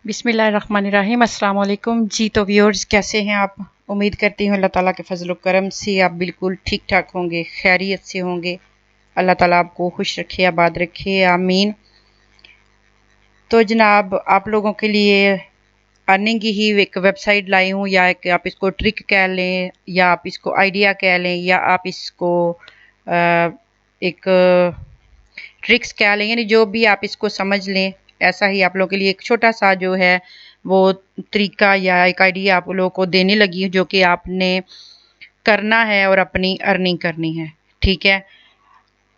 बिस्मिल्लाहिर्रहमानिर्रहीम। अस्सलाम वालेकुम जी। तो व्यूअर्स, कैसे हैं आप? उम्मीद करती हूँ अल्लाह ताला के फजल करम से आप बिल्कुल ठीक ठाक होंगे, खैरियत से होंगे। अल्लाह ताला आपको खुश रखे, आबाद रखे, आमीन। तो जनाब, आप लोगों के लिए अर्निंग की ही एक वेबसाइट लाई हूँ, या एक आप इसको ट्रिक कह लें, या आप इसको आइडिया कह लें, या आप इसको एक ट्रिक्स कह लें, यानी जो भी आप इसको समझ लें। ऐसा ही आप लोगों के लिए एक छोटा सा जो है वो तरीका या एक आइडिया आप लोगों को देने लगी हूँ, जो कि आपने करना है और अपनी अर्निंग करनी है, ठीक है।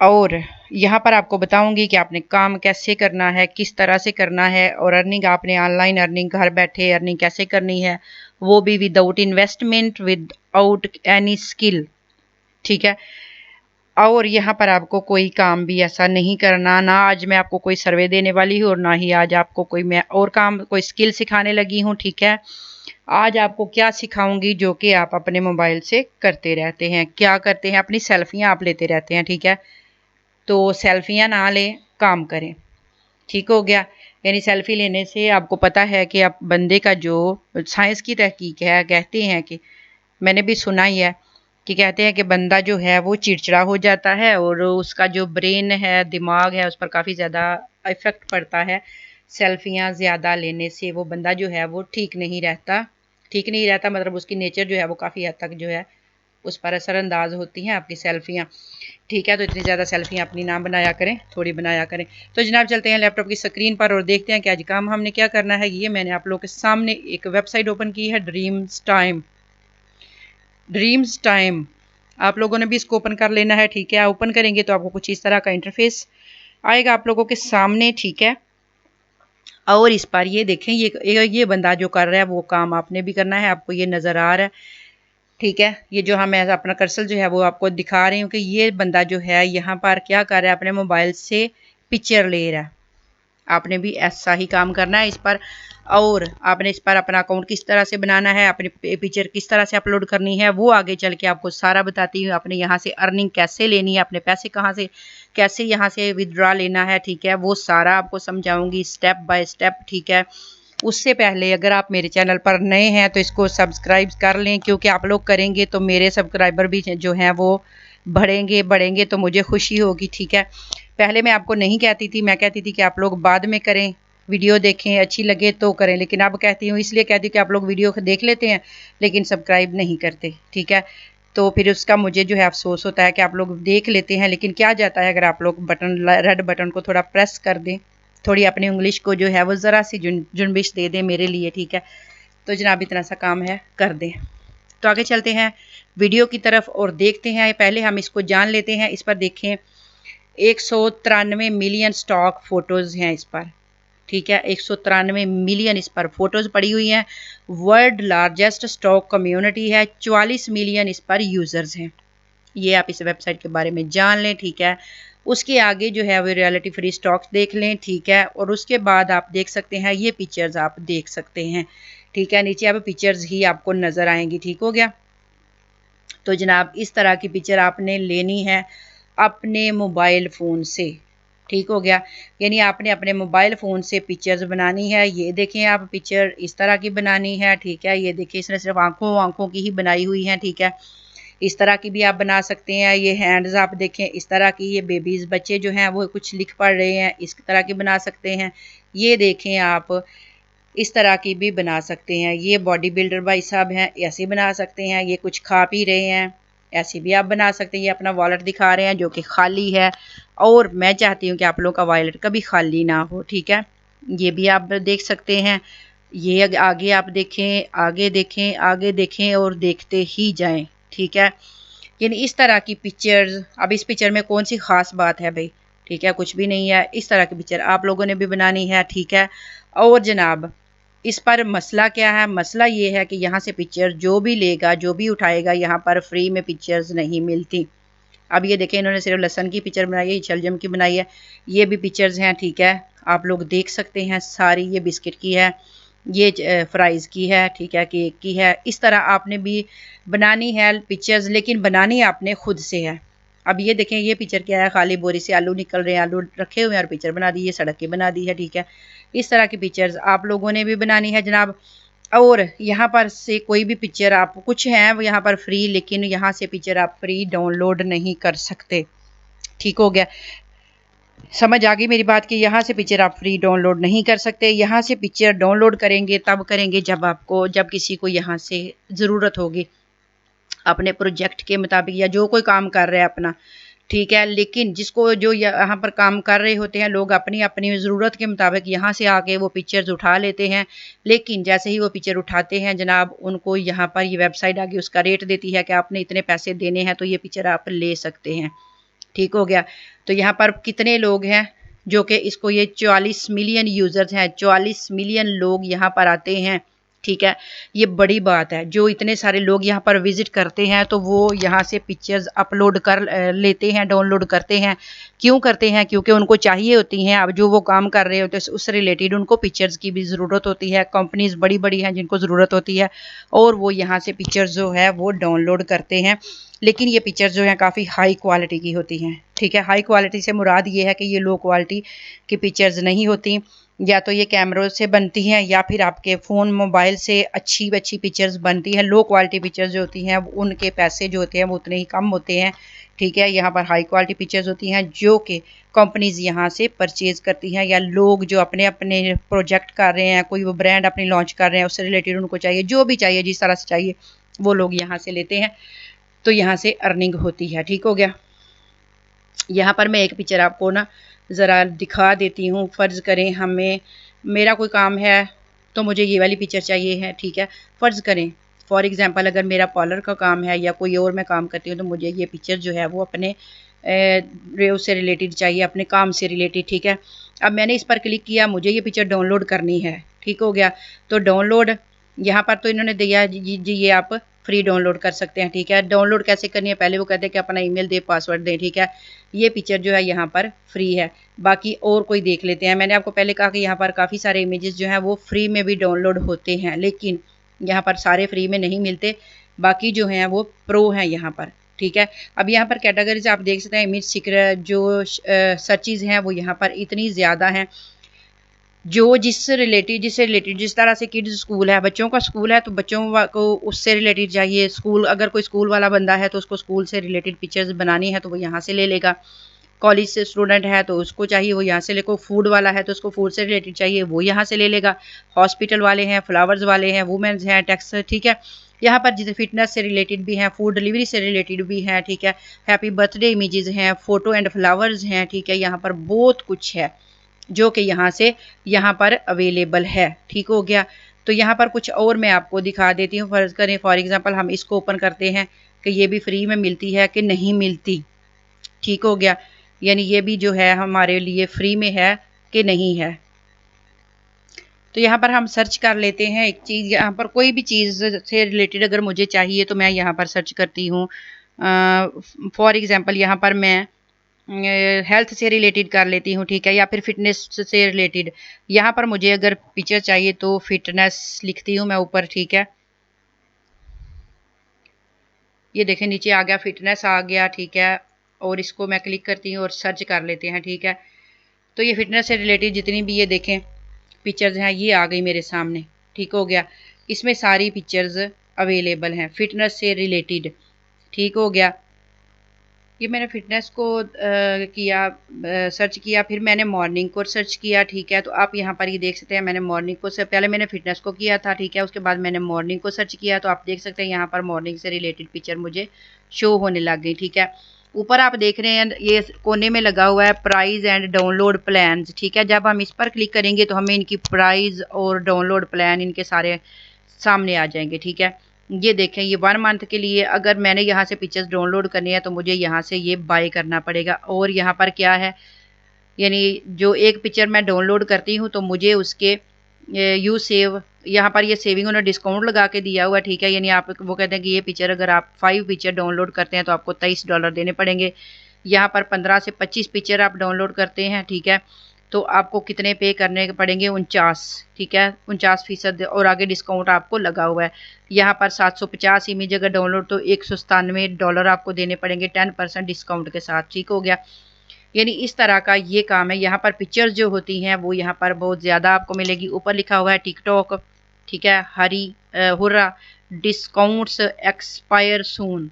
और यहाँ पर आपको बताऊंगी कि आपने काम कैसे करना है, किस तरह से करना है, और अर्निंग आपने ऑनलाइन अर्निंग घर बैठे अर्निंग कैसे करनी है, वो भी without investment, without any skill, ठीक है। और यहाँ पर आपको कोई काम भी ऐसा नहीं करना, ना आज मैं आपको कोई सर्वे देने वाली हूँ और ना ही आज आपको कोई मैं और काम कोई स्किल सिखाने लगी हूँ, ठीक है। आज आपको क्या सिखाऊंगी जो कि आप अपने मोबाइल से करते रहते हैं। क्या करते हैं? अपनी सेल्फियाँ आप लेते रहते हैं, ठीक है। तो सेल्फियाँ ना लें, काम करें, ठीक हो गया। यानी सेल्फी लेने से आपको पता है कि आप बंदे का जो साइंस की तहकीक है, कहते हैं कि मैंने भी सुना ही है कि कहते हैं कि बंदा जो है वो चिड़चिड़ा हो जाता है और उसका जो ब्रेन है, दिमाग है, उस पर काफ़ी ज़्यादा इफ़ेक्ट पड़ता है। सेल्फियाँ ज़्यादा लेने से वो बंदा जो है वो ठीक नहीं रहता। ठीक नहीं रहता मतलब उसकी नेचर जो है वो काफ़ी हद तक जो है उस पर असरअंदाज होती हैं आपकी सेल्फियाँ, ठीक है। तो इतनी ज़्यादा सेल्फियाँ अपनी ना बनाया करें, थोड़ी बनाया करें। तो जनाब, चलते हैं लैपटॉप की स्क्रीन पर और देखते हैं कि आज काम हमने क्या करना है। ये मैंने आप लोगों के सामने एक वेबसाइट ओपन की है, ड्रीम्स टाइम। आप लोगों ने भी इसको ओपन कर लेना है, ठीक है। ओपन करेंगे तो आपको कुछ इस तरह का इंटरफेस आएगा आप लोगों के सामने, ठीक है। और इस पर ये देखें, ये बंदा जो कर रहा है वो काम आपने भी करना है, आपको ये नज़र आ रहा है, ठीक है। ये जो हम अपना कर्सर जो है वो आपको दिखा रही हूँ कि ये बंदा जो है यहाँ पर क्या कर रहा है, अपने मोबाइल से पिक्चर ले रहा है। आपने भी ऐसा ही काम करना है इस पर। और आपने इस पर अपना अकाउंट किस तरह से बनाना है, अपनी पिक्चर किस तरह से अपलोड करनी है, वो आगे चल के आपको सारा बताती हूँ। आपने यहाँ से अर्निंग कैसे लेनी है, अपने पैसे कहाँ से कैसे यहाँ से विदड्रॉ लेना है, ठीक है। वो सारा आपको समझाऊंगी स्टेप बाय स्टेप, ठीक है। उससे पहले अगर आप मेरे चैनल पर नए हैं तो इसको सब्सक्राइब कर लें, क्योंकि आप लोग करेंगे तो मेरे सब्सक्राइबर भी जो हैं वो बढ़ेंगे तो मुझे खुशी होगी, ठीक है। पहले मैं आपको नहीं कहती थी, मैं कहती थी कि आप लोग बाद में करें, वीडियो देखें, अच्छी लगे तो करें, लेकिन अब कहती हूँ, इसलिए कहती हूँ कि आप लोग वीडियो देख लेते हैं लेकिन सब्सक्राइब नहीं करते, ठीक है। तो फिर उसका मुझे जो है अफसोस होता है कि आप लोग देख लेते हैं, लेकिन क्या जाता है अगर आप लोग रेड बटन को थोड़ा प्रेस कर दें, थोड़ी अपनी इंग्लिश को जो है वो ज़रा सी जुनबिश दे दें मेरे लिए, ठीक है। तो जनाब, इतना सा काम है, कर दें। तो आगे चलते हैं वीडियो की तरफ और देखते हैं। पहले हम इसको जान लेते हैं। इस पर देखें, 193 मिलियन स्टॉक फ़ोटोज़ हैं इस पर, ठीक है। 193 मिलियन इस पर फ़ोटोज़ पड़ी हुई हैं। वर्ल्ड लार्जेस्ट स्टॉक कम्युनिटी है, 44 मिलियन इस पर यूज़र्स हैं। ये आप इस वेबसाइट के बारे में जान लें, ठीक है। उसके आगे जो है वो रियलिटी फ्री स्टॉक्स देख लें, ठीक है। और उसके बाद आप देख सकते हैं ये पिक्चर्स आप देख सकते हैं, ठीक है। नीचे आप पिक्चर्स ही आपको नज़र आएंगी, ठीक हो गया। तो जनाब, इस तरह की पिक्चर आपने लेनी है अपने मोबाइल फ़ोन से, ठीक हो गया। यानी आपने अपने मोबाइल फ़ोन से पिक्चर्स बनानी है। ये देखें, आप पिक्चर इस तरह की बनानी है, ठीक है। ये देखिए, इसने सिर्फ आंखों की ही बनाई हुई है, ठीक है। इस तरह की भी आप बना सकते हैं। ये हैंड्स आप देखें इस तरह की, ये बेबीज़ बच्चे जो हैं वो कुछ लिख पढ़ रहे हैं, इस तरह की बना सकते हैं। ये देखें, आप इस तरह की भी बना सकते हैं। ये बॉडी बिल्डर भाई साहब हैं, ऐसे बना सकते हैं। ये कुछ खा पी रहे हैं, ऐसे भी आप बना सकते हैं। ये अपना वॉलेट दिखा रहे हैं जो कि खाली है, और मैं चाहती हूँ कि आप लोगों का वॉलेट कभी खाली ना हो, ठीक है। ये भी आप देख सकते हैं। ये आगे आप देखें, आगे देखें, आगे देखें और देखते ही जाएं, ठीक है। यानी इस तरह की पिक्चर्स। अब इस पिक्चर में कौन सी ख़ास बात है भाई, ठीक है, कुछ भी नहीं है। इस तरह की पिक्चर आप लोगों ने भी बनानी है, ठीक है। और जनाब, इस पर मसला क्या है? मसला ये है कि यहाँ से पिक्चर जो भी लेगा, जो भी उठाएगा, यहाँ पर फ्री में पिक्चर्स नहीं मिलती। अब ये देखें, इन्होंने सिर्फ लहसन की पिक्चर बनाई है, शलजम की बनाई है। ये भी पिक्चर्स हैं, ठीक है। आप लोग देख सकते हैं सारी। ये बिस्किट की है, ये फ्राइज़ की है, ठीक है, केक की है। इस तरह आपने भी बनानी है पिक्चर्स, लेकिन बनानी आपने खुद से है। अब ये देखें, ये पिक्चर क्या है? खाली बोरी से आलू निकल रहे हैं, आलू रखे हुए हैं और पिक्चर बना दी, ये सड़क की बना दी है, ठीक है। इस तरह की पिक्चर्स आप लोगों ने भी बनानी है जनाब। और यहाँ पर से कोई भी पिक्चर आप कुछ है वो यहाँ पर फ्री, लेकिन यहाँ से पिक्चर आप फ्री डाउनलोड नहीं कर सकते। ठीक हो गया, समझ आ गई मेरी बात कि यहाँ से पिक्चर आप फ्री डाउनलोड नहीं कर सकते। यहाँ से पिक्चर डाउनलोड करेंगे तब करेंगे जब किसी को यहाँ से ज़रूरत होगी अपने प्रोजेक्ट के मुताबिक, या जो कोई काम कर रहे हैं अपना, ठीक है। लेकिन जिसको जो यहाँ पर काम कर रहे होते हैं लोग अपनी अपनी ज़रूरत के मुताबिक यहाँ से आके वो पिक्चर्स उठा लेते हैं। लेकिन जैसे ही वो पिक्चर उठाते हैं जनाब, उनको यहाँ पर ये वेबसाइट आगे उसका रेट देती है कि आपने इतने पैसे देने हैं तो ये पिक्चर आप ले सकते हैं। ठीक हो गया। तो यहाँ पर कितने लोग हैं जो कि इसको, ये 44 मिलियन यूज़र्स हैं, 44 मिलियन लोग यहाँ पर आते हैं। ठीक है, ये बड़ी बात है। जो इतने सारे लोग यहाँ पर विजिट करते हैं तो वो यहाँ से पिक्चर्स अपलोड कर लेते हैं, डाउनलोड करते हैं। क्यों करते हैं? क्योंकि उनको चाहिए होती हैं। अब जो वो काम कर रहे होते हैं उससे रिलेटेड उनको पिक्चर्स की भी ज़रूरत होती है। कंपनीज़ बड़ी बड़ी हैं जिनको ज़रूरत होती है और वो यहाँ से पिक्चर्स जो है वो डाउनलोड करते हैं। लेकिन ये पिक्चर्स जो हैं काफ़ी हाई क्वालिटी की होती हैं। ठीक है, हाई क्वालिटी से मुराद ये है कि ये लो क्वालिटी की पिक्चर्स नहीं होती। या तो ये कैमरों से बनती हैं या फिर आपके फ़ोन मोबाइल से अच्छी अच्छी पिक्चर्स बनती हैं। लो क्वालिटी पिक्चर्स जो होती हैं उनके पैसे जो होते हैं वो उतने ही कम होते हैं। ठीक है, यहाँ पर हाई क्वालिटी पिक्चर्स होती हैं जो कि कंपनीज़ यहाँ से परचेज़ करती हैं, या लोग जो अपने अपने प्रोजेक्ट कर रहे हैं, कोई वो ब्रांड अपनी लॉन्च कर रहे हैं, उससे रिलेटेड उनको चाहिए, जो भी चाहिए जिस तरह से चाहिए वो लोग यहाँ से लेते हैं। तो यहाँ से अर्निंग होती है। ठीक हो गया। यहाँ पर मैं एक पिक्चर आपको ना ज़रा दिखा देती हूँ। फ़र्ज़ करें मेरा कोई काम है तो मुझे ये वाली पिक्चर चाहिए है। ठीक है, फ़र्ज़ करें फॉर एग्ज़ाम्पल अगर मेरा पार्लर का काम है या कोई और मैं काम करती हूँ तो मुझे ये पिक्चर जो है वो अपने उससे रिलेटेड चाहिए, अपने काम से रिलेटेड। ठीक है, अब मैंने इस पर क्लिक किया, मुझे ये पिक्चर डाउनलोड करनी है। ठीक हो गया। तो डाउनलोड यहाँ पर तो इन्होंने दिया जी ये आप फ्री डाउनलोड कर सकते हैं। ठीक है, डाउनलोड कैसे करनी है? पहले वो कहते हैं कि अपना ईमेल दे, पासवर्ड दें। ठीक है, ये पिक्चर जो है यहाँ पर फ्री है। बाकी और कोई देख लेते हैं। मैंने आपको पहले कहा कि यहाँ पर काफ़ी सारे इमेजेस जो हैं वो फ्री में भी डाउनलोड होते हैं, लेकिन यहाँ पर सारे फ्री में नहीं मिलते। बाकी जो हैं वो प्रो हैं यहाँ पर। ठीक है, अब यहाँ पर कैटेगरीज आप देख सकते हैं। इमेज सीक्रेट जो सर्चेज हैं वो यहाँ पर इतनी ज़्यादा हैं, जो जिससे रिलेटेड जिस तरह से किड्स स्कूल है, बच्चों का स्कूल है तो बच्चों को उससे रिलेटेड चाहिए। स्कूल, अगर कोई स्कूल वाला बंदा है तो उसको स्कूल से रिलेटेड पिक्चर्स बनानी है तो वो यहाँ से ले लेगा। कॉलेज से स्टूडेंट है तो उसको चाहिए वो यहाँ से ले। को फूड वाला है तो उसको फूड से रिलेटेड चाहिए वो यहाँ से ले लेगा। हॉस्पिटल वाले हैं, फ्लावर्स वाले हैं, वुमेन्स हैं, टैक्स। ठीक है, यहाँ पर जिसे फिटनेस से रिलेटेड भी हैं, फूड डिलीवरी से रिलेटेड भी हैं। ठीक है, हैप्पी बर्थडे इमेजेस हैं, फ़ोटो एंड फ्लावर्स हैं। ठीक है, यहाँ पर बहुत कुछ है जो कि यहाँ पर अवेलेबल है। ठीक हो गया। तो यहाँ पर कुछ और मैं आपको दिखा देती हूँ। फ़र्ज़ करें फॉर एग्ज़ाम्पल हम इसको ओपन करते हैं कि ये भी फ्री में मिलती है कि नहीं मिलती। ठीक हो गया, यानी ये भी जो है हमारे लिए फ्री में है कि नहीं है। तो यहाँ पर हम सर्च कर लेते हैं एक चीज़। यहाँ पर कोई भी चीज़ से रिलेटेड अगर मुझे चाहिए तो मैं यहाँ पर सर्च करती हूँ। फॉर एग्ज़ाम्पल यहाँ पर मैं हेल्थ से रिलेटेड कर लेती हूँ। ठीक है, या फिर फिटनेस से रिलेटेड। यहाँ पर मुझे अगर पिक्चर चाहिए तो फिटनेस लिखती हूँ मैं ऊपर। ठीक है, ये देखें नीचे आ गया, फिटनेस आ गया। ठीक है, और इसको मैं क्लिक करती हूँ और सर्च कर लेते हैं। ठीक है, तो ये फिटनेस से रिलेटेड जितनी भी ये देखें पिक्चर्स हैं ये आ गई मेरे सामने। ठीक हो गया, इसमें सारी पिक्चर्स अवेलेबल हैं फिटनेस से रिलेटेड। ठीक हो गया, ये मैंने फ़िटनेस को सर्च किया, फिर मैंने मॉर्निंग को सर्च किया। ठीक है, तो आप यहाँ पर ये देख सकते हैं मैंने मॉर्निंग को से पहले मैंने फ़िटनेस को किया था। ठीक है, उसके बाद मैंने मॉर्निंग को सर्च किया तो आप देख सकते हैं यहाँ पर मॉर्निंग से रिलेटेड पिक्चर मुझे शो होने लग गई। ठीक है, ऊपर आप देख रहे हैं ये कोने में लगा हुआ है प्राइस एंड डाउनलोड प्लान्स। ठीक है, जब हम इस पर क्लिक करेंगे तो हमें इनकी प्राइस और डाउनलोड प्लान इनके सारे सामने आ जाएंगे। ठीक है, ये देखें ये 1 मंथ के लिए अगर मैंने यहाँ से पिक्चर्स डाउनलोड करनी है तो मुझे यहाँ से ये बाय करना पड़ेगा। और यहाँ पर क्या है, यानी जो एक पिक्चर मैं डाउनलोड करती हूँ तो मुझे उसके यू सेव, यहाँ पर ये सेविंग उन्होंने डिस्काउंट लगा के दिया हुआ। ठीक है, यानी आप वो कहते हैं कि ये पिक्चर अगर आप 5 पिक्चर डाउनलोड करते हैं तो आपको $23 देने पड़ेंगे। यहाँ पर 15 से 25 पिक्चर आप डाउनलोड करते हैं। ठीक है, तो आपको कितने पे करने पड़ेंगे? 49। ठीक है, 49% और आगे डिस्काउंट आपको लगा हुआ है। यहाँ पर 750 इमेज अगर डाउनलोड तो $197 आपको देने पड़ेंगे 10% डिस्काउंट के साथ। ठीक हो गया, यानी इस तरह का ये काम है। यहाँ पर पिक्चर्स जो होती हैं वो यहाँ पर बहुत ज़्यादा आपको मिलेगी। ऊपर लिखा हुआ है टिकटॉक, ठीक है, हुर्रा डिस्काउंट्स एक्सपायर सून,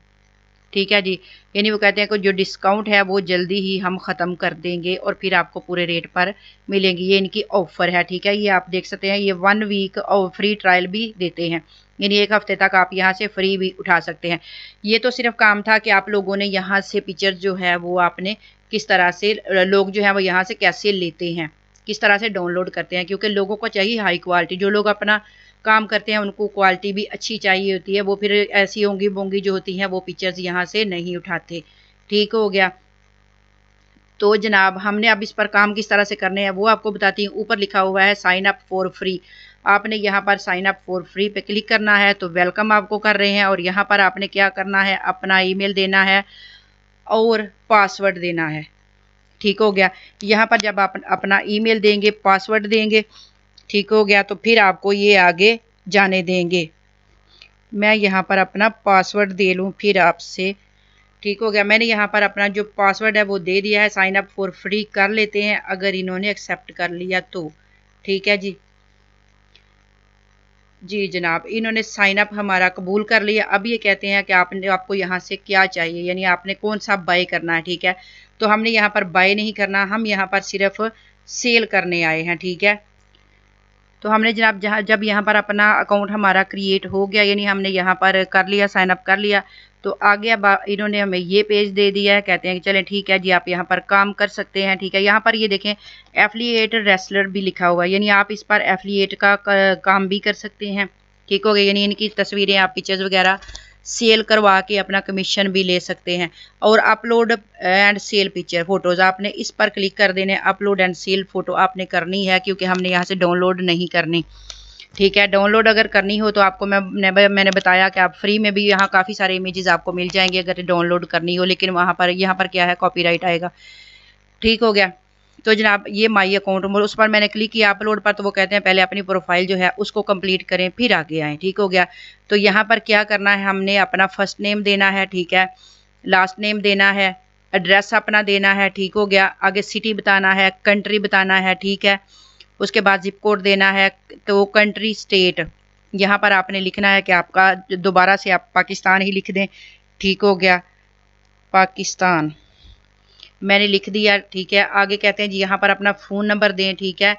ठीक है जी। यानी वो कहते हैं कि जो डिस्काउंट है वो जल्दी ही हम ख़त्म कर देंगे और फिर आपको पूरे रेट पर मिलेंगी। ये इनकी ऑफ़र है, ठीक है। ये आप देख सकते हैं, ये 1 वीक और फ्री ट्रायल भी देते हैं, यानी 1 हफ्ते तक आप यहाँ से फ्री भी उठा सकते हैं। ये तो सिर्फ काम था कि आप लोगों ने यहाँ से पिक्चर जो है वो आपने किस तरह से, लोग जो है वो यहाँ से कैसे लेते हैं, किस तरह से डाउनलोड करते हैं, क्योंकि लोगों को चाहिए हाई क्वालिटी। जो लोग अपना काम करते हैं उनको क्वालिटी भी अच्छी चाहिए होती है, वो फिर ऐसी होंगी बोंगी जो होती हैं वो पिक्चर्स यहाँ से नहीं उठाते। ठीक हो गया। तो जनाब हमने अब इस पर काम किस तरह से करने हैं वो आपको बताती हूँ। ऊपर लिखा हुआ है साइन अप फॉर फ्री, आपने यहाँ पर साइन अप फॉर फ्री पे क्लिक करना है। तो वेलकम आपको कर रहे हैं और यहाँ पर आपने क्या करना है, अपना ईमेल देना है और पासवर्ड देना है। ठीक हो गया। यहाँ पर जब आप अपना ईमेल देंगे, पासवर्ड देंगे, ठीक हो गया, तो फिर आपको ये आगे जाने देंगे। मैं यहाँ पर अपना पासवर्ड दे लूँ फिर आपसे। ठीक हो गया। मैंने यहाँ पर अपना जो पासवर्ड है वो दे दिया है। साइन अप फॉर फ्री कर लेते हैं अगर इन्होंने एक्सेप्ट कर लिया तो। ठीक है जी, जी जनाब, इन्होंने साइन अप हमारा कबूल कर लिया। अब ये कहते हैं कि आपको यहाँ से क्या चाहिए, यानी आपने कौन सा बाय करना है। ठीक है, तो हमने यहाँ पर बाय नहीं करना, हम यहाँ पर सिर्फ सेल करने आए हैं। ठीक है, तो हमने जनाब जब यहाँ पर अपना अकाउंट हमारा क्रिएट हो गया, यानी हमने यहाँ पर कर लिया, साइन अप कर लिया, तो आगे अब इन्होंने हमें ये पेज दे दिया है। कहते हैं कि चलें ठीक है जी, आप यहाँ पर काम कर सकते हैं। ठीक है, यहाँ पर ये देखें एफिलिएट रेसलर भी लिखा हुआ है, यानी आप इस पर एफिलिएट का काम भी कर सकते हैं। ठीक हो गया, यानी इनकी तस्वीरें आप पिक्चर्स वगैरह सेल करवा के अपना कमीशन भी ले सकते हैं। और upload and sell picture photos, आपने इस पर क्लिक कर देने, अपलोड एंड सेल फ़ोटो आपने करनी है, क्योंकि हमने यहाँ से डाउनलोड नहीं करनी। ठीक है, डाउनलोड अगर करनी हो तो आपको मैंने बताया कि आप फ्री में भी यहाँ काफ़ी सारे इमेजेस आपको मिल जाएंगे अगर डाउनलोड करनी हो, लेकिन वहाँ पर यहाँ पर क्या है, कॉपीराइट आएगा। ठीक हो गया। तो जनाब ये माई अकाउंट, उस पर मैंने क्लिक किया अपलोड पर, तो वो कहते हैं पहले अपनी प्रोफाइल जो है उसको कंप्लीट करें फिर आगे आएँ। ठीक हो गया। तो यहाँ पर क्या करना है, हमने अपना फर्स्ट नेम देना है, ठीक है, लास्ट नेम देना है, एड्रेस अपना देना है। ठीक हो गया। आगे सिटी बताना है, कंट्री बताना है, ठीक है, उसके बाद जिप कोड देना है, तो कंट्री स्टेट यहाँ पर आपने लिखना है कि आपका, दोबारा से आप पाकिस्तान ही लिख दें। ठीक हो गया, पाकिस्तान मैंने लिख दिया। ठीक है, आगे कहते हैं जी यहाँ पर अपना फ़ोन नंबर दें। ठीक है,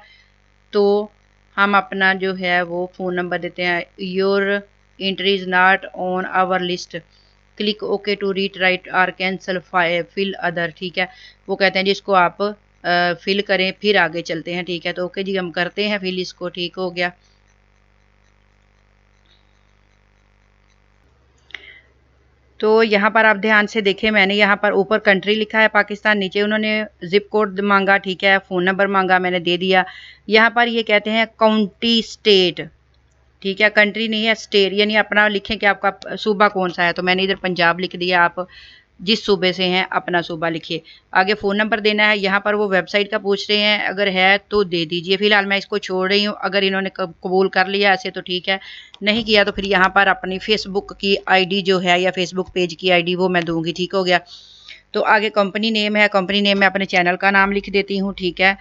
तो हम अपना जो है वो फ़ोन नंबर देते हैं। Your entry is not on our list, click okay to read right or cancel fill other. ठीक है, वो कहते हैं जिसको आप फिल करें फिर आगे चलते हैं। ठीक है, तो ओके जी हम करते हैं फिल इसको। ठीक हो गया। तो यहाँ पर आप ध्यान से देखें, मैंने यहाँ पर ऊपर कंट्री लिखा है पाकिस्तान, नीचे उन्होंने जिप कोड मांगा। ठीक है, फ़ोन नंबर मांगा, मैंने दे दिया। यहाँ पर ये कहते हैं काउंटी स्टेट, ठीक है, कंट्री नहीं है, स्टेट, यानी अपना लिखें कि आपका सूबा कौन सा है। तो मैंने इधर पंजाब लिख दिया, आप जिस सूबे से हैं अपना सूबा लिखिए। आगे फ़ोन नंबर देना है। यहाँ पर वो वेबसाइट का पूछ रहे हैं, अगर है तो दे दीजिए। फ़िलहाल मैं इसको छोड़ रही हूँ, अगर इन्होंने कबूल कर लिया ऐसे तो ठीक है, नहीं किया तो फिर यहाँ पर अपनी फ़ेसबुक की आईडी जो है या फेसबुक पेज की आईडी वो मैं दूँगी। ठीक हो गया। तो आगे कंपनी नेम है, कंपनी नेम में अपने चैनल का नाम लिख देती हूँ। ठीक है,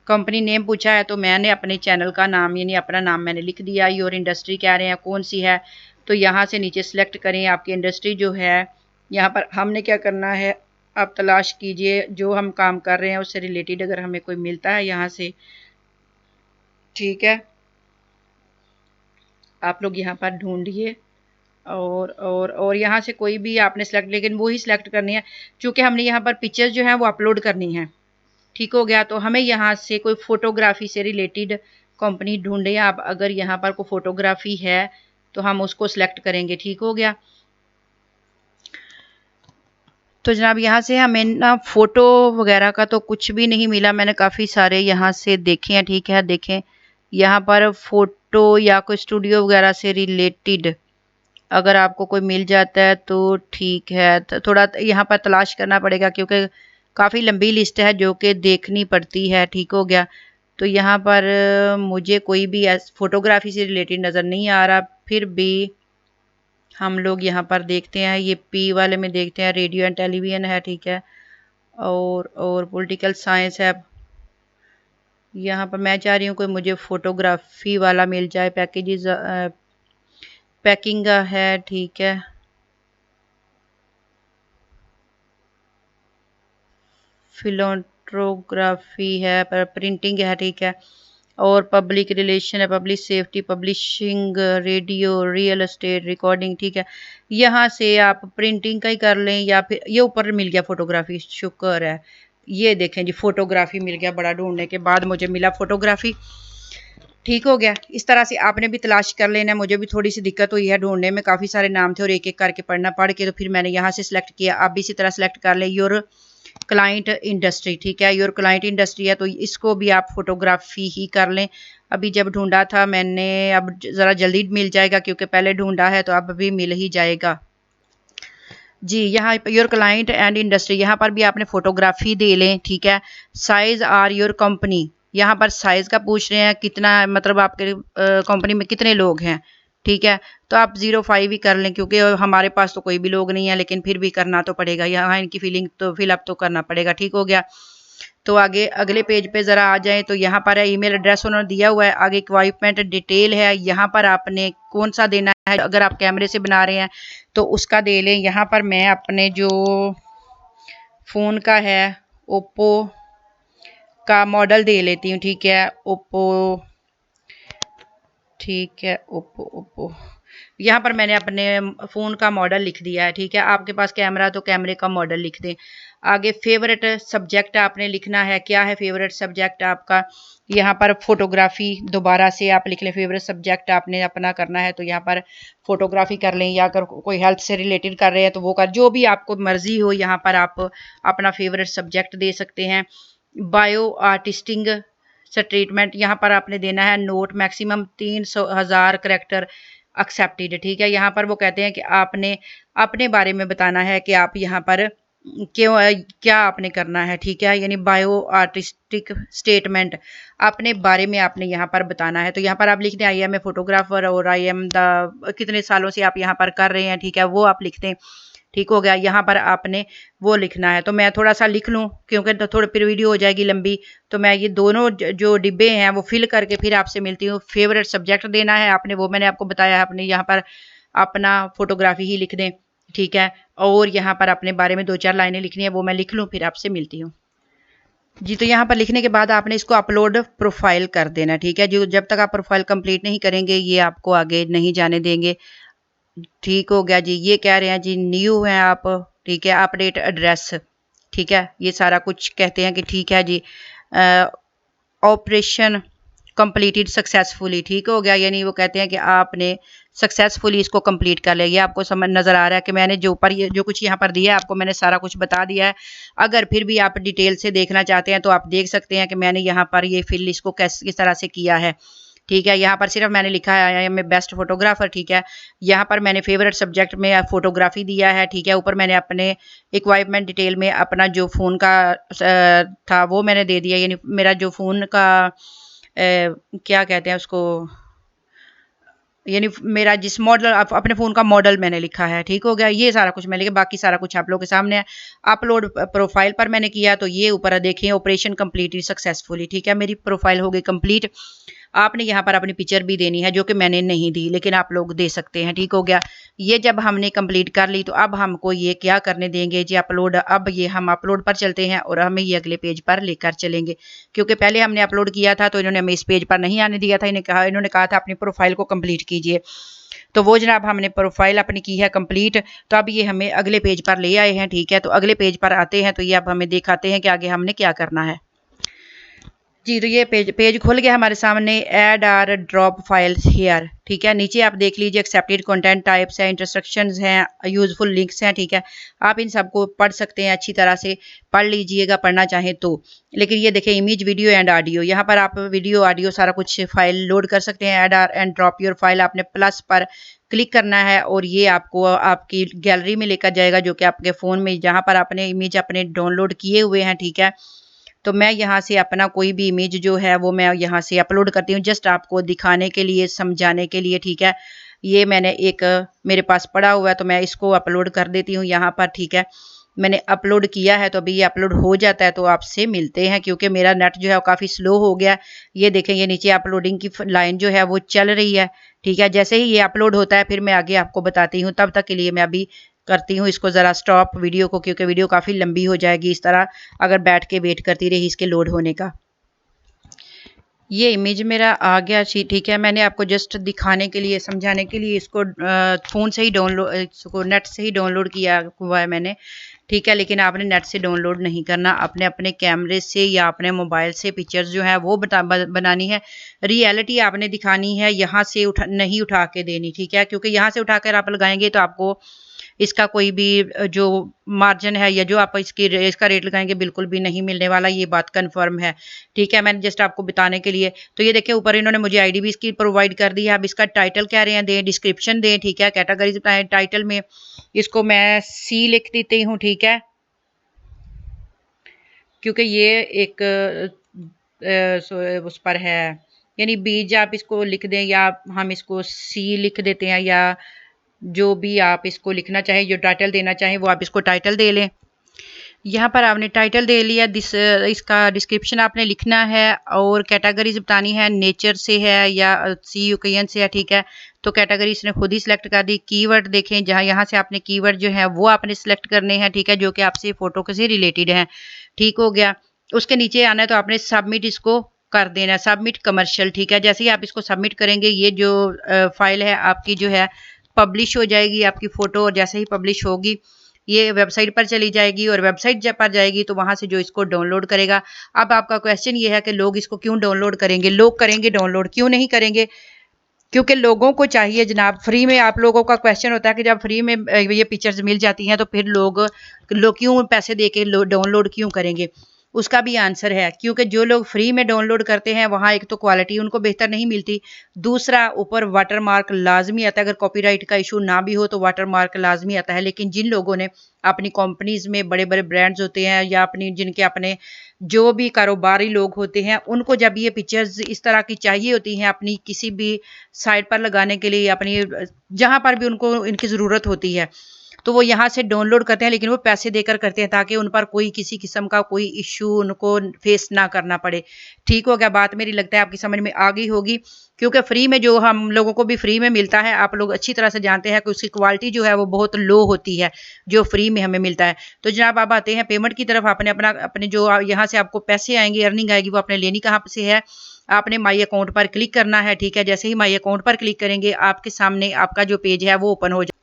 कंपनी नेम पूछा है तो मैंने अपने चैनल का नाम यानी अपना नाम मैंने लिख दिया। योर इंडस्ट्री कह रहे हैं कौन सी है, तो यहाँ से नीचे सेलेक्ट करें आपकी इंडस्ट्री जो है। यहाँ पर हमने क्या करना है, आप तलाश कीजिए जो हम काम कर रहे हैं उससे रिलेटेड अगर हमें कोई मिलता है यहाँ से। ठीक है, आप लोग यहाँ पर ढूंढिए और यहाँ से कोई भी आपने सेलेक्ट, लेकिन वो ही सिलेक्ट करनी है क्योंकि हमने यहाँ पर पिक्चर्स जो है वो अपलोड करनी है। ठीक हो गया। तो हमें यहाँ से कोई फ़ोटोग्राफ़ी से रिलेटेड कंपनी ढूंढें आप, अगर यहाँ पर कोई फ़ोटोग्राफ़ी है तो हम उसको सिलेक्ट करेंगे। ठीक हो गया। तो जनाब यहाँ से हमें ना फ़ोटो वगैरह का तो कुछ भी नहीं मिला, मैंने काफ़ी सारे यहाँ से देखे हैं। ठीक है, देखें यहाँ पर फ़ोटो या कोई स्टूडियो वगैरह से रिलेटेड अगर आपको कोई मिल जाता है तो ठीक है, तो थोड़ा यहाँ पर तलाश करना पड़ेगा क्योंकि काफ़ी लंबी लिस्ट है जो कि देखनी पड़ती है। ठीक हो गया। तो यहाँ पर मुझे कोई भी फ़ोटोग्राफ़ी से रिलेटेड नज़र नहीं आ रहा, फिर भी हम लोग यहाँ पर देखते हैं, ये पी वाले में देखते हैं, रेडियो एंड टेलीविजन है, ठीक है, और पॉलिटिकल साइंस है। यहाँ पर मैं चाह रही हूँ कोई मुझे फोटोग्राफी वाला मिल जाए, पैकेजेस पैकिंग का है, ठीक है, फिलोट्रोग्राफी है, पर प्रिंटिंग है, ठीक है, और पब्लिक रिलेशन है, public safety, publishing, radio, real estate, recording, ठीक है। यहाँ से आप प्रिंटिंग का ही कर लें, या फिर ये ऊपर मिल गया फोटोग्राफी, शुक्र है। ये देखें जी, फोटोग्राफी मिल गया, बड़ा ढूंढने के बाद मुझे मिला फोटोग्राफी, ठीक हो गया। इस तरह से आपने भी तलाश कर लेना है। मुझे भी थोड़ी सी दिक्कत हुई है ढूंढने में, काफ़ी सारे नाम थे और एक एक करके पढ़ना पड़ के, तो फिर मैंने यहाँ से सिलेक्ट किया। आप भी इसी तरह सेलेक्ट कर लें योर क्लाइंट इंडस्ट्री, ठीक है, योर क्लाइंट इंडस्ट्री है तो इसको भी आप फोटोग्राफी ही कर लें। अभी जब ढूंढा था मैंने, अब ज़रा जल्दी मिल जाएगा क्योंकि पहले ढूंढा है, तो अब भी मिल ही जाएगा जी। यहाँ योर क्लाइंट एंड इंडस्ट्री, यहाँ पर भी आपने फोटोग्राफी दे लें, ठीक है। साइज आर योर कंपनी, यहाँ पर साइज का पूछ रहे हैं, कितना मतलब आपके कंपनी में कितने लोग हैं, ठीक है। तो आप 05 ही कर लें क्योंकि हमारे पास तो कोई भी लोग नहीं है, लेकिन फिर भी करना तो पड़ेगा, यहाँ इनकी फीलिंग तो फिलअप तो करना पड़ेगा, ठीक हो गया। तो आगे अगले पेज पे ज़रा आ जाएं, तो यहाँ पर है ईमेल एड्रेस उन्होंने दिया हुआ है, आगे इक्विपमेंट डिटेल है, यहाँ पर आपने कौन सा देना है। अगर आप कैमरे से बना रहे हैं तो उसका दे लें। यहाँ पर मैं अपने जो फ़ोन का है ओप्पो का मॉडल दे लेती हूँ, ठीक है, ओप्पो, ठीक है, ओप्पो ओप्पो। यहाँ पर मैंने अपने फ़ोन का मॉडल लिख दिया है, ठीक है। आपके पास कैमरा तो कैमरे का मॉडल लिख दें। आगे फेवरेट सब्जेक्ट आपने लिखना है, क्या है फेवरेट सब्जेक्ट आपका। यहाँ पर फोटोग्राफी दोबारा से आप लिख लें, फेवरेट सब्जेक्ट आपने अपना करना है तो यहाँ पर फोटोग्राफी कर लें, या अगर कोई हेल्थ से रिलेटेड कर रहे हैं तो वो कर, जो भी आपको मर्जी हो यहाँ पर आप अपना फेवरेट सब्जेक्ट दे सकते हैं। बायो आर्टिस्टिंग स्टेटमेंट, यहाँ पर आपने देना है नोट, मैक्सिमम 300,000 करेक्टर एक्सेप्टेड, ठीक है। यहाँ पर वो कहते हैं कि आपने अपने बारे में बताना है कि आप यहाँ पर क्यों, क्या आपने करना है, ठीक है, यानी बायो आर्टिस्टिक स्टेटमेंट अपने बारे में आपने यहाँ पर बताना है। तो यहाँ पर आप लिख दें आई एम ए फोटोग्राफर, और आई एम द, कितने सालों से आप यहाँ पर कर रहे हैं, ठीक है, वो आप लिख दें, ठीक हो गया। यहाँ पर आपने वो लिखना है, तो मैं थोड़ा सा लिख लूँ क्योंकि तो थोड़ी फिर वीडियो हो जाएगी लंबी, तो मैं ये दोनों जो डिब्बे हैं वो फिल करके फिर आपसे मिलती हूँ। फेवरेट सब्जेक्ट देना है आपने, वो मैंने आपको बताया है, आपने यहाँ पर अपना फोटोग्राफी ही लिख दें, ठीक है, और यहाँ पर अपने बारे में 2-4 लाइनें लिखनी है, वो मैं लिख लूँ, फिर आपसे मिलती हूँ जी। तो यहाँ पर लिखने के बाद आपने इसको अपलोड प्रोफाइल कर देना, ठीक है। जो जब तक आप प्रोफाइल कंप्लीट नहीं करेंगे ये आपको आगे नहीं जाने देंगे, ठीक हो गया जी। ये कह रहे हैं जी न्यू हैं आप, ठीक है, अपडेट एड्रेस, ठीक है, ये सारा कुछ कहते हैं कि ठीक है जी। ऑपरेशन कंप्लीटेड सक्सेसफुली, ठीक हो गया, यानी वो कहते हैं कि आपने सक्सेसफुली इसको कंप्लीट कर लिया। ये आपको समझ नज़र आ रहा है कि मैंने जो ऊपर जो कुछ यहाँ पर दिया है आपको मैंने सारा कुछ बता दिया है। अगर फिर भी आप डिटेल से देखना चाहते हैं तो आप देख सकते हैं कि मैंने यहाँ पर ये फिल इसको किस तरह से किया है, ठीक है। यहाँ पर सिर्फ मैंने लिखा है I am a best photographer, ठीक है। यहाँ पर मैंने फेवरेट सब्जेक्ट में फोटोग्राफी दिया है, ठीक है। ऊपर मैंने अपने इक्वाइपमेंट डिटेल में अपना जो फ़ोन का था वो मैंने दे दिया, यानी मेरा जो फ़ोन का क्या कहते हैं उसको, यानी मेरा जिस मॉडल अपने फ़ोन का मॉडल मैंने लिखा है, ठीक हो गया। ये सारा कुछ मैंने लिखा, बाकी सारा कुछ आप लोगों के सामने है। अपलोड प्रोफाइल पर मैंने किया तो ये ऊपर देखें ऑपरेशन कंप्लीटेड सक्सेसफुली, ठीक है, मेरी प्रोफाइल हो गई कंप्लीट। आपने यहाँ पर अपनी पिक्चर भी देनी है जो कि मैंने नहीं दी, लेकिन आप लोग दे सकते हैं, ठीक हो गया। ये जब हमने कंप्लीट कर ली तो अब हमको ये क्या करने देंगे जी, अपलोड। अब ये हम अपलोड पर चलते हैं और हमें ये अगले पेज पर लेकर चलेंगे, क्योंकि पहले हमने अपलोड किया था तो इन्होंने हमें इस पेज पर नहीं आने दिया था। इन्होंने कहा था अपनी प्रोफाइल को कंप्लीट कीजिए, तो वो जनाब हमने प्रोफाइल अपनी की है कंप्लीट। तो अब ये हमें अगले पेज पर ले आए हैं, ठीक है। तो अगले पेज पर आते हैं तो ये अब हमें दिखाते हैं कि आगे हमने क्या करना है जी। तो ये पेज खुल गया हमारे सामने, add or drop files here, ठीक है। नीचे आप देख लीजिए एक्सेप्टेड कंटेंट टाइप्स हैं, इंस्ट्रक्शंस हैं, यूजफुल लिंक्स हैं, ठीक है। आप इन सबको पढ़ सकते हैं, अच्छी तरह से पढ़ लीजिएगा पढ़ना चाहें तो। लेकिन ये देखें इमेज वीडियो एंड ऑडियो, यहाँ पर आप वीडियो ऑडियो सारा कुछ फाइल लोड कर सकते हैं। Add or and drop your file, आपने प्लस पर क्लिक करना है और ये आपको आपकी गैलरी में लेकर जाएगा, जो कि आपके फ़ोन में जहाँ पर आपने इमेज अपने डाउनलोड किए हुए हैं, ठीक है। तो मैं यहाँ से अपना कोई भी इमेज जो है वो मैं यहाँ से अपलोड करती हूँ, जस्ट आपको दिखाने के लिए, समझाने के लिए, ठीक है। ये मैंने एक मेरे पास पड़ा हुआ है तो मैं इसको अपलोड कर देती हूँ यहाँ पर, ठीक है। मैंने अपलोड किया है तो अभी ये अपलोड हो जाता है तो आपसे मिलते हैं, क्योंकि मेरा नेट जो है काफ़ी स्लो हो गया। ये देखें, ये नीचे अपलोडिंग की लाइन जो है वो चल रही है, ठीक है। जैसे ही ये अपलोड होता है फिर मैं आगे आपको बताती हूँ। तब तक के लिए मैं अभी करती हूँ इसको ज़रा स्टॉप वीडियो को, क्योंकि वीडियो काफ़ी लंबी हो जाएगी इस तरह अगर बैठ के वेट करती रही इसके लोड होने का। ये इमेज मेरा आ गया, ठीक है। मैंने आपको जस्ट दिखाने के लिए, समझाने के लिए इसको फ़ोन से ही डाउनलोड, इसको नेट से ही डाउनलोड किया हुआ है मैंने, ठीक है। लेकिन आपने नेट से डाउनलोड नहीं करना, अपने अपने कैमरे से या अपने मोबाइल से पिक्चर्स जो है वो बनानी है। रियलिटी आपने दिखानी है, यहाँ से नहीं उठा के देनी, ठीक है। क्योंकि यहाँ से उठा कर आप लगाएंगे तो आपको इसका कोई भी जो मार्जिन है या जो आप इसका रेट लगाएंगे बिल्कुल भी नहीं मिलने वाला, ये बात कंफर्म है, ठीक है। मैंने जस्ट आपको बताने के लिए। तो ये देखिए ऊपर इन्होंने मुझे आईडी भी इसकी प्रोवाइड कर दी है। अब इसका टाइटल कह रहे हैं दें, डिस्क्रिप्शन दें, ठीक है। कैटेगरीज बताएं, टाइटल में इसको मैं सी लिख देती हूँ, ठीक है, क्योंकि ये एक उस पर है, यानी बीज आप इसको लिख दें या हम इसको सी लिख देते हैं, या जो भी आप इसको लिखना चाहें, जो टाइटल देना चाहें वो आप इसको टाइटल दे लें। यहाँ पर आपने टाइटल दे लिया, इसका डिस्क्रिप्शन आपने लिखना है और कैटेगरीज बतानी है, नेचर से है या सी यूकेएन से है, ठीक है। तो कैटेगरी इसने खुद ही सिलेक्ट कर दी। कीवर्ड देखें, जहाँ यहाँ से आपने कीवर्ड जो है वो आपने सिलेक्ट करने हैं, ठीक है, जो कि आपसे फोटो से रिलेटेड हैं, ठीक हो गया। उसके नीचे आना है तो आपने सबमिट इसको कर देना है, सबमिट कमर्शियल, ठीक है। जैसे ही आप इसको सबमिट करेंगे ये जो फाइल है आपकी जो है पब्लिश हो जाएगी, आपकी फ़ोटो, और जैसे ही पब्लिश होगी ये वेबसाइट पर चली जाएगी, और वेबसाइट जब पर जाएगी तो वहाँ से जो इसको डाउनलोड करेगा। अब आपका क्वेश्चन ये है कि लोग इसको क्यों डाउनलोड करेंगे? लोग करेंगे डाउनलोड, क्यों नहीं करेंगे? क्योंकि लोगों को चाहिए जनाब, फ्री में। आप लोगों का क्वेश्चन होता है कि जब फ्री में ये पिक्चर्स मिल जाती हैं तो फिर लोग क्यों पैसे दे के डाउनलोड क्यों करेंगे? उसका भी आंसर है, क्योंकि जो लोग फ्री में डाउनलोड करते हैं वहाँ एक तो क्वालिटी उनको बेहतर नहीं मिलती, दूसरा ऊपर वाटर मार्क लाजमी आता है। अगर कॉपीराइट का इशू ना भी हो तो वाटर मार्क लाजमी आता है। लेकिन जिन लोगों ने अपनी कंपनीज में बड़े बड़े ब्रांड्स होते हैं या अपनी जिनके अपने जो भी कारोबारी लोग होते हैं, उनको जब ये पिक्चर्स इस तरह की चाहिए होती हैं अपनी किसी भी साइट पर लगाने के लिए, अपनी जहाँ पर भी उनको इनकी ज़रूरत होती है, तो वो यहाँ से डाउनलोड करते हैं। लेकिन वो पैसे देकर करते हैं ताकि उन पर कोई किसी किस्म का कोई इशू उनको फेस ना करना पड़े, ठीक हो गया। बात मेरी लगता है आपकी समझ में आ गई होगी, क्योंकि फ्री में जो हम लोगों को भी फ्री में मिलता है, आप लोग अच्छी तरह से जानते हैं कि उसकी क्वालिटी जो है वो बहुत लो होती है जो फ्री में हमें मिलता है। तो जनाब आप आते हैं पेमेंट की तरफ। आपने अपने जो यहाँ से आपको पैसे आएंगे, अर्निंग आएगी, वो आपने लेनी कहाँ से है? आपने माई अकाउंट पर क्लिक करना है, ठीक है। जैसे ही माई अकाउंट पर क्लिक करेंगे आपके सामने आपका जो पेज है वो ओपन हो जाए।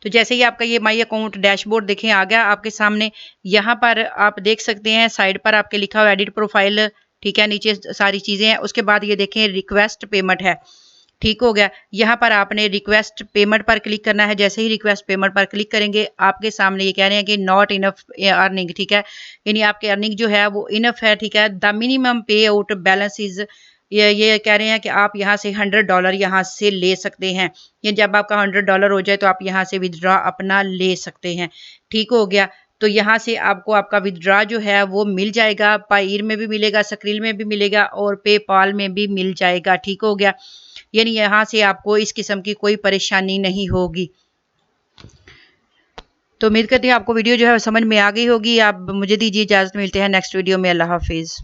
तो जैसे ही आपका ये माई अकाउंट डैशबोर्ड देखें आ गया आपके सामने, यहाँ पर आप देख सकते हैं साइड पर आपके लिखा हुआ एडिट प्रोफाइल, ठीक है, नीचे सारी चीज़ें हैं। उसके बाद ये देखें रिक्वेस्ट पेमेंट है, ठीक हो गया। यहाँ पर आपने रिक्वेस्ट पेमेंट पर क्लिक करना है। जैसे ही रिक्वेस्ट पेमेंट पर क्लिक करेंगे आपके सामने ये कह रहे हैं कि नॉट इनफ अर्निंग, ठीक है, यानी आपकी अर्निंग जो है वो इनफ है, ठीक है। द मिनिमम पे आउट बैलेंस इज, ये कह रहे हैं कि आप यहाँ से $100 यहाँ से ले सकते हैं। ये जब आपका $100 हो जाए तो आप यहाँ से विदड्रॉ अपना ले सकते हैं, ठीक हो गया। तो यहाँ से आपको आपका विदड्रॉ जो है वो मिल जाएगा, पायर में भी मिलेगा, सक्रिल में भी मिलेगा और पेपाल में भी मिल जाएगा, ठीक हो गया। यानी यहाँ से आपको इस किस्म की कोई परेशानी नहीं होगी। तो उम्मीद करती हूँ आपको वीडियो जो है समझ में आ गई होगी। आप मुझे दीजिए इजाज़त, मिलते हैं नेक्स्ट वीडियो में। अल्लाह हाफिज़।